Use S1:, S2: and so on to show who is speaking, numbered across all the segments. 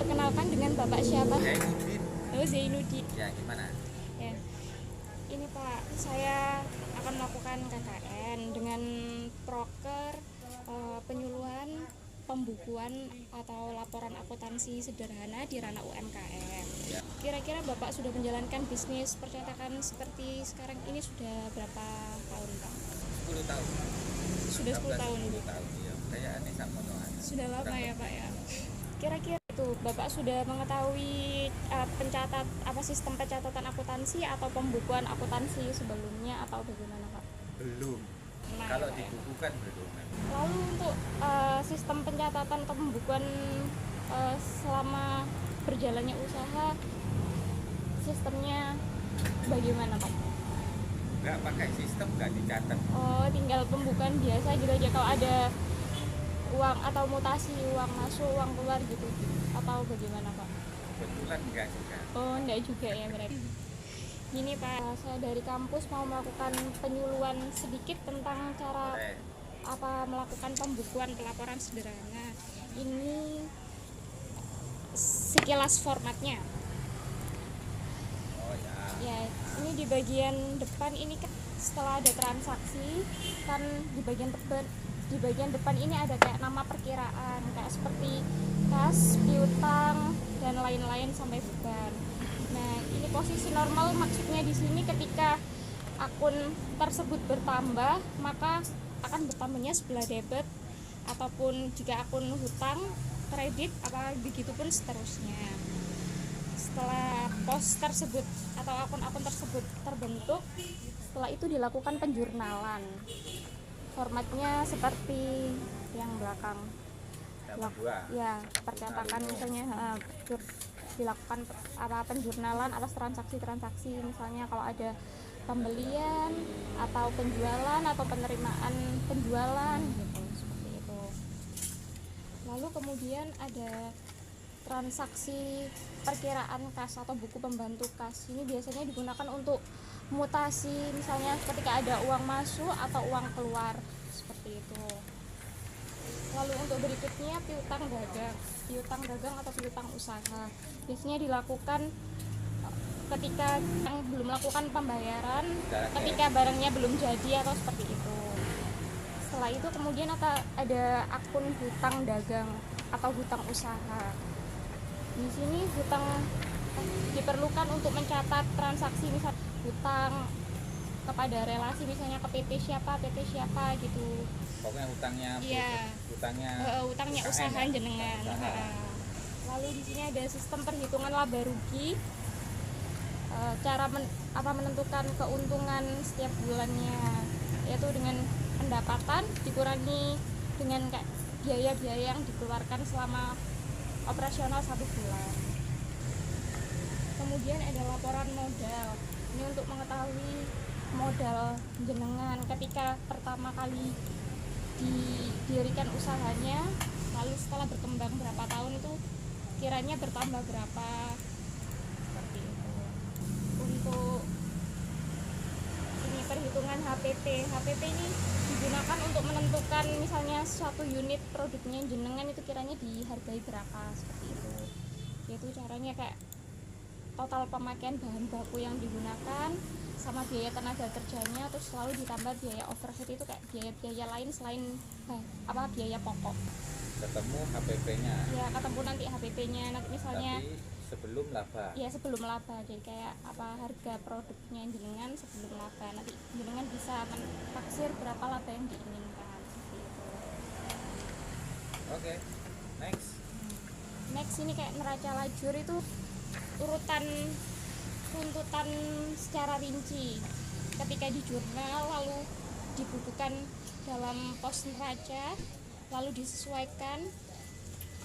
S1: Perkenalkan dengan Bapak siapa?
S2: Zainuddin.
S1: Oh, Zainuddin.
S2: Ya, gimana?
S1: Ya. Ini Pak, saya akan melakukan KKN dengan proker penyuluhan pembukuan atau laporan akuntansi sederhana di ranah UMKM.
S2: Ya.
S1: Kira-kira Bapak sudah menjalankan bisnis percetakan seperti sekarang ini sudah berapa tahun Pak?
S2: 10 tahun.
S1: Sudah 10 tahun.
S2: 10 tahun, ya. Kayak ini sama Noah.
S1: Sudah lama ya Pak ya. Kira-kira itu Bapak sudah mengetahui sistem pencatatan akuntansi atau pembukuan akuntansi sebelumnya atau bagaimana Pak?
S2: Belum.
S1: Nah,
S2: Kalau
S1: ya, Pak, ya.
S2: dibukukan belum.
S1: Lalu untuk sistem pencatatan atau pembukuan selama berjalannya usaha, sistemnya bagaimana Pak?
S2: Nggak pakai sistem, nggak dicatat.
S1: Oh, tinggal pembukuan biasa gitu aja, kalau ada uang atau mutasi, uang masuk, uang keluar gitu, atau bagaimana Pak?
S2: Kebetulan nggak juga.
S1: Oh, enggak juga ya berarti. Gini Pak, saya dari kampus mau melakukan penyuluhan sedikit tentang cara melakukan pembukuan pelaporan sederhana. Ini sekilas formatnya.
S2: Oh ya.
S1: Ya, ini di bagian depan ini kan setelah ada transaksi kan di bagian depan ini ada kayak nama perkiraan kayak seperti kas, piutang dan lain-lain sampai beban. Nah, ini posisi normal maksudnya di sini ketika akun tersebut bertambah, maka akan bertambahnya sebelah debit, ataupun jika akun hutang, kredit, apa begitu pun seterusnya. Setelah pos tersebut atau akun-akun tersebut terbentuk, setelah itu dilakukan penjurnalan. Formatnya seperti yang belakang. Ya, percetakan misalnya dilakukan penjurnalan atas transaksi-transaksi, misalnya kalau ada pembelian atau penjualan atau penerimaan penjualan gitu, seperti itu. Lalu kemudian ada transaksi perkiraan kas atau buku pembantu kas. Ini biasanya digunakan untuk mutasi, misalnya ketika ada uang masuk atau uang keluar, seperti itu. Lalu untuk berikutnya piutang dagang atau piutang usaha. Biasanya dilakukan ketika yang belum melakukan pembayaran, ketika barangnya belum jadi atau seperti itu. Setelah itu kemudian ada akun hutang dagang atau hutang usaha. Di sini hutang diperlukan untuk mencatat transaksi, misal hutang kepada relasi, misalnya ke PT siapa gitu.
S2: Pokoknya hutangnya.
S1: Iya. Hutangnya usaha jenengan. Lalu di sini ada sistem perhitungan laba rugi. Cara menentukan keuntungan setiap bulannya, yaitu dengan pendapatan dikurangi dengan biaya-biaya yang dikeluarkan selama operasional 1 bulan. Kemudian ada laporan modal. Ini untuk mengetahui modal jenengan ketika pertama kali didirikan usahanya, lalu setelah berkembang berapa tahun itu kiranya bertambah berapa, seperti itu. Untuk ini perhitungan HPP. HPP ini digunakan untuk menentukan misalnya suatu unit produknya jenengan itu kiranya dihargai berapa, seperti itu. Yaitu caranya kayak total pemakaian bahan baku yang digunakan sama biaya tenaga kerjanya, terus selalu ditambah biaya overhead, itu kayak biaya-biaya lain selain biaya pokok.
S2: Ketemu HPP-nya.
S1: Ya, ketemu nanti HPP-nya nanti misalnya.
S2: Tapi sebelum laba.
S1: Ya, sebelum laba. Jadi kayak harga produknya jenengan sebelum laba. Nanti jenengan bisa menaksir berapa laba yang diinginkan, seperti itu.
S2: Oke. Next.
S1: Next ini kayak neraca lajur, itu urutan runtutan secara rinci ketika di jurnal, lalu dibukukan dalam pos neraca, lalu disesuaikan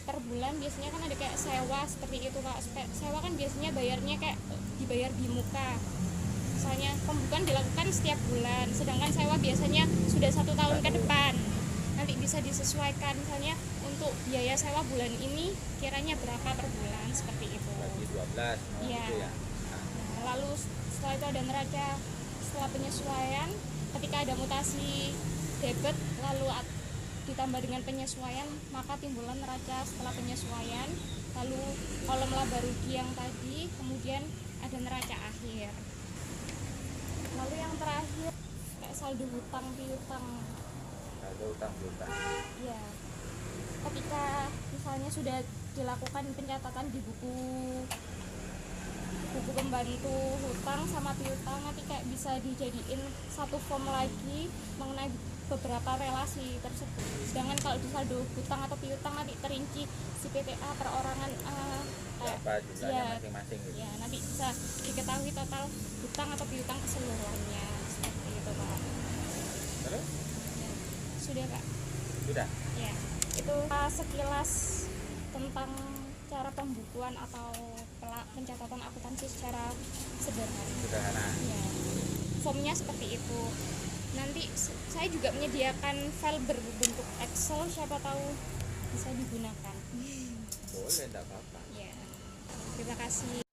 S1: per bulan. Biasanya kan ada kayak sewa seperti itu Kak. Sewa kan biasanya bayarnya kayak dibayar di muka, misalnya pembukuan dilakukan setiap bulan, sedangkan sewa biasanya sudah 1 tahun ke depan. Nanti bisa disesuaikan, misalnya untuk biaya sewa bulan ini kiranya berapa per bulan, seperti itu.
S2: Bagi 12
S1: ya.
S2: Gitu ya.
S1: Lalu setelah itu ada neraca setelah penyesuaian, ketika ada mutasi debit lalu ditambah dengan penyesuaian maka timbullah neraca setelah penyesuaian, lalu kolom laba rugi yang tadi, kemudian ada neraca akhir. Lalu yang terakhir kayak saldo hutang piutang.
S2: Saldo utang piutang.
S1: Ya, ketika misalnya sudah dilakukan pencatatan di buku pembantu hutang sama piutang, nanti kayak bisa dijadiin satu form lagi mengenai beberapa relasi tersebut. Sedangkan kalau di saldo hutang atau piutang nanti terinci si PPA perorangan
S2: Berapa jumlahnya
S1: ya,
S2: masing-masing gitu.
S1: ya nanti bisa diketahui total hutang atau piutang keseluruhannya seperti itu Pak.
S2: Terus?
S1: Ya, sudah Pak.
S2: Sudah.
S1: Ya, itu sekilas tentang cara pembukuan atau pencatatan akuntansi secara sederhana.
S2: Sederhana.
S1: Ya, formnya seperti itu. Nanti saya juga menyediakan file berbentuk Excel, siapa tahu bisa digunakan.
S2: Boleh, enggak apa-apa.
S1: Ya, terima kasih.